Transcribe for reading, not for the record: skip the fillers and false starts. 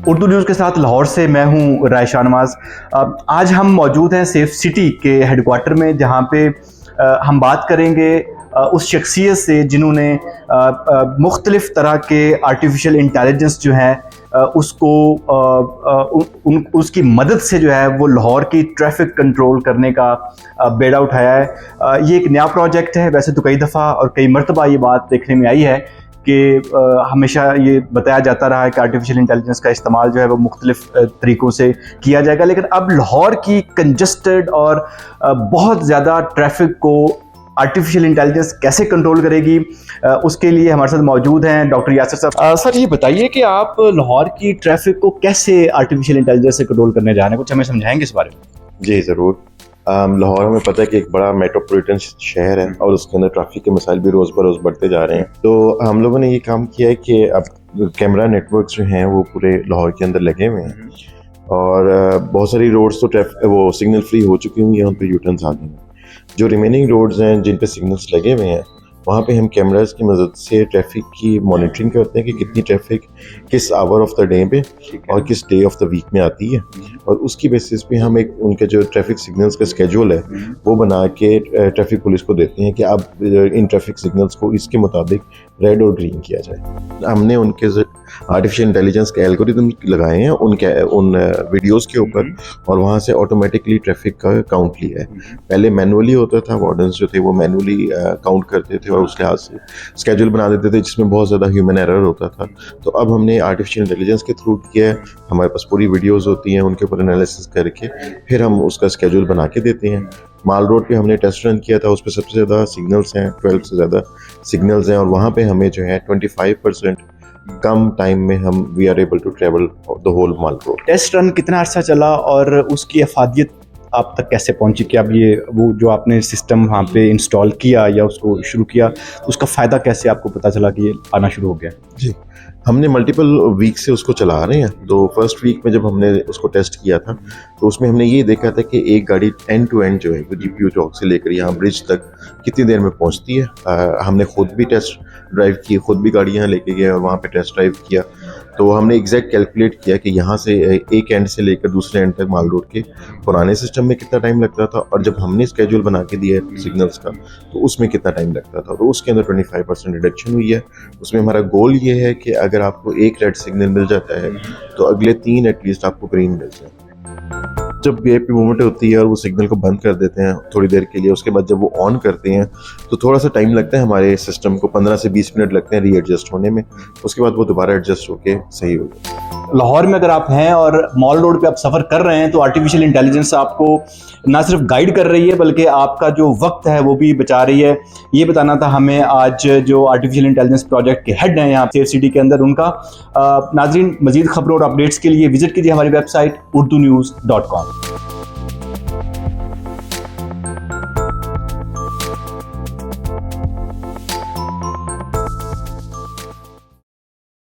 Urdu news के साथ लाहौर से मैं हूं राय शाहनवाज। आज हम मौजूद हैं सेफ सिटी के हेडक्वार्टर में, जहां पे हम बात करेंगे उस शख्सियत से जिन्होंने मुख्तलिफ़ तरह के आर्टिफिशियल इंटेलिजेंस जो है उसको उसकी मदद से जो है वो लाहौर की ट्रैफिक कंट्रोल करने का बेड़ा उठाया है। ये एक नया प्रोजेक्ट है। वैसे तो कई दफ़ा और कई मरतबा ये बात देखने में आई है कि हमेशा ये बताया जाता रहा है कि आर्टिफिशियल इंटेलिजेंस का इस्तेमाल जो है वो मुख्तलिफ तरीक़ों से किया जाएगा, लेकिन अब लाहौर की कंजस्टेड और बहुत ज़्यादा ट्रैफिक को आर्टिफिशियल इंटेलिजेंस कैसे कंट्रोल करेगी, उसके लिए हमारे साथ मौजूद हैं डॉक्टर यासिर साहब। सर, ये बताइए कि आप लाहौर की ट्रैफिक को कैसे आर्टिफिशियल इंटेलिजेंस से कंट्रोल करने जा रहे हैं, कुछ हमें समझाएंगे इस बारे में? जी ज़रूर। लाहौर हमें पता है कि एक बड़ा मेट्रोपॉलिटन शहर है और उसके अंदर ट्रैफिक के मसाइल भी रोज़ बरोज़ बढ़ते जा रहे हैं। तो हम लोगों ने ये काम किया है कि अब कैमरा नेटवर्क जो हैं वो पूरे लाहौर के अंदर लगे हुए हैं और बहुत सारी रोड्स तो वो सिग्नल फ्री हो चुकी हुई हैं, उन पर यूटर्न्स आ गए हैं। जो रिमेनिंग रोड्स हैं जिन पे सिग्नल्स लगे हुए हैं वहाँ पे हम कैमरास की मदद से ट्रैफिक की मॉनिटरिंग करते हैं कि कितनी ट्रैफिक किस आवर ऑफ द डे पे और किस डे ऑफ द वीक में आती है, और उसकी बेसिस पे हम एक उनके जो ट्रैफिक सिग्नल्स का स्केड्यूल है वो बना के ट्रैफिक पुलिस को देते हैं कि अब इन ट्रैफिक सिग्नल्स को इसके मुताबिक रेड और ग्रीन किया जाए। हमने उनके आर्टिफिशियल इंटेलिजेंस के एल्गोरिदम लगाए हैं उन वीडियोस के ऊपर और वहाँ से ऑटोमेटिकली ट्रैफिक का काउंट लिया है। पहले मैनुअली होता था, वार्डन्स जो थे वो मैनुअली काउंट करते थे और उसके हाथ से स्केड्यूल बना देते थे जिसमें बहुत ज़्यादा ह्यूमन एरर होता था। तो अब हमने आर्टिफिशियल इंटेलिजेंस के थ्रू किया है। हमारे पास पूरी वीडियोस होती हैं, उनके ऊपर एनालिसिस करके फिर हम उसका स्केड्यूल बना के देते हैं। माल रोड पे हमने टेस्ट रन किया था, उस पर सबसे ज़्यादा सिग्नल्स हैं, 12 से ज़्यादा सिग्नल्स हैं और वहाँ पे हमें जो है 25% कम टाइम में हम we are able to travel the whole Mall Road. Test run कितना अर्सा चला और उसकी अफादियत आप तक कैसे पहुंची कि अब ये वो जो आपने सिस्टम वहाँ पे इंस्टॉल किया या उसको शुरू किया, उसका फ़ायदा कैसे आपको पता चला कि ये आना शुरू हो गया? जी, हमने मल्टीपल वीक से उसको चला रहे हैं। तो फर्स्ट वीक में जब हमने उसको टेस्ट किया था तो उसमें हमने ये देखा था कि एक गाड़ी एंड टू एंड जो है वो जीपीयू चौक से लेकर यहाँ ब्रिज तक कितनी देर में पहुँचती है। हमने खुद भी टेस्ट ड्राइव की, खुद भी गाड़ी यहाँ लेके गए और वहाँ पे टेस्ट ड्राइव किया। तो हमने एग्जैक्ट कैलकुलेट किया कि यहाँ से एक एंड से लेकर दूसरे एंड तक माल रोड के पुराने सिस्टम में कितना टाइम लगता था और जब हमने स्केड्यूल बना के दिया सिग्नल्स का तो उसमें कितना टाइम लगता था। तो उसके अंदर 25% रिडक्शन हुई है। उसमें हमारा गोल ये है कि अगर आपको एक रेड सिग्नल मिल जाता है तो अगले 3 एटलीस्ट आपको ग्रीन मिल जाए। जब वीआईपी मूवमेंट होती है और वो सिग्नल को बंद कर देते हैं थोड़ी देर के लिए, उसके बाद जब वो ऑन करते हैं तो थोड़ा सा टाइम लगता है हमारे सिस्टम को, 15 से 20 मिनट लगते हैं रीएडजस्ट होने में। उसके बाद वो दोबारा एडजस्ट होके सही हो जाता है। लाहौर में अगर आप हैं और मॉल रोड पे आप सफ़र कर रहे हैं तो आर्टिफिशियल इंटेलिजेंस आपको ना सिर्फ गाइड कर रही है बल्कि आपका जो वक्त है वो भी बचा रही है। ये बताना था हमें आज जो आर्टिफिशियल इंटेलिजेंस प्रोजेक्ट के हेड हैं यहाँ सेफ सिटी के अंदर उनका। नाज़रीन, मज़ीद खबरों और अपडेट्स के लिए विजिट कीजिए हमारी वेबसाइट urdunews.com।